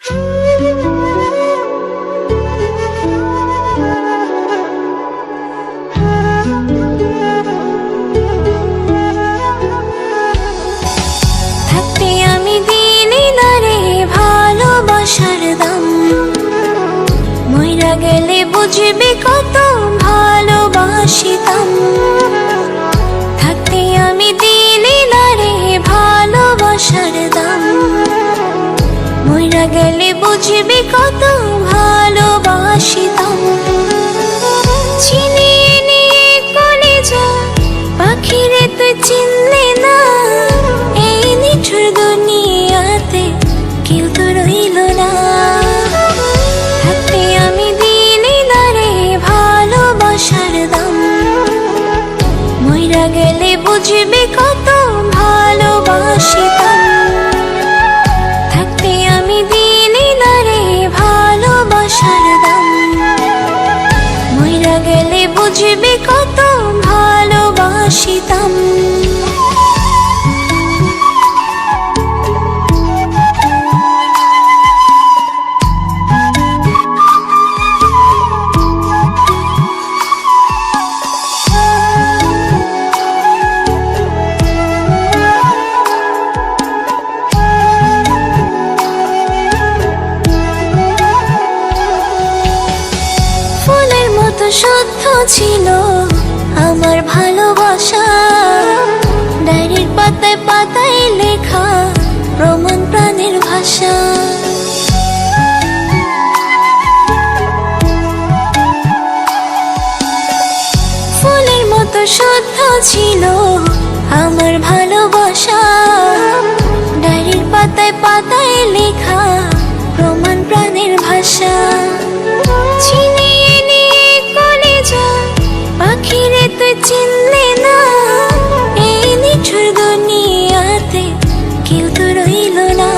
থাকতে আমি দিলি না রে ভালোবাসার দাম, মইরা গেলে বুঝবি কত ভালোবাসিতাম। থাকতে আমি দিলি না রে ভালোবাসার দাম, মইরা গেলে বুঝবি কত ভালোবাসিতাম। চিনিয়ে নিয়ে কলিজা পাখিরে তুই চিনলি না, এই নিঠুর দুনিয়াতে কেউ তো রইল না। থাকতে আমি দিলি না রে ভালোবাসার দাম, মইরা গেলে বুঝবি কত ভালোবাসিতাম। থাকতে আমি দিলি না রে ভালোবাসার দাম, মইরা গেলে বুঝবি কত ভালোবাসিতাম। ফুলের মতো শুদ্ধ ছিল আমার ভালোবাসা, ডায়েরির পাতায় পাতায় লেখা প্রমাণ প্রাণের ভাষা। ফুলের মতো শুদ্ধ ছিল আমার ভালোবাসা, ডায়েরির পাতায় পাতায় লেখা প্রমাণ প্রাণের ভাষা। চিনিয়ে নিয়ে কলিজা পাখিরে তুই চিনলি না, এই নিঠুর দুনিয়াতে কেউ তো রইল না।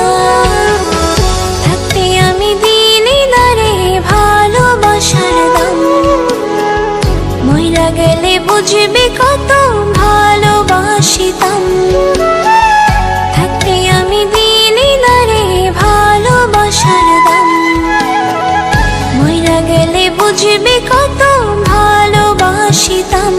থাকতে আমি দিলি না রে ভালোবাসার দাম, মইরা গেলে বুঝবি কত ভালোবাসিতাম। থাকতে আমি দিলি না রে ভালোবাসার দাম, মইরা গেলে বুঝবি কত ভালোবাসিতাম।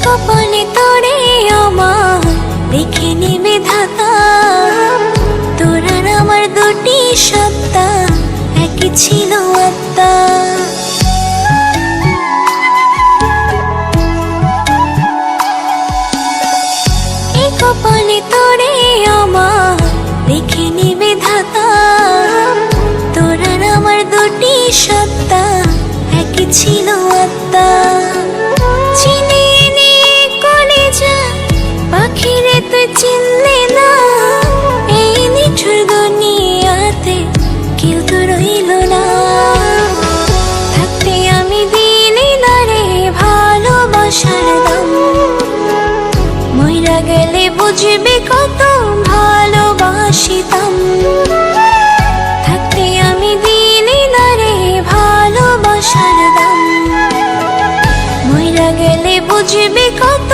কপালে তোরে আমার লিখে নিবে ধাতা, তোর আর আমার দুটি সত্তা একই ছিল আত্মা। এই কপালে তোরে আমার লিখে নিবে ধাতা, তোর আর আমার দুটি সত্তা একই ছিল আত্মা। চিনিয়ে নিয়ে কলিজা পাখিরে তুই চিনলি না, এই নিঠুর দুনিয়াতে কেউ তো রইল না। থাকতে আমি দিলি না রে ভালোবাসার দাম, মইরা গেলে বুঝবি কত ভালোবাসিতাম। থাকতে আমি দিলি না রে ভালোবাসার দাম, মইরা গেলে বুঝবি কত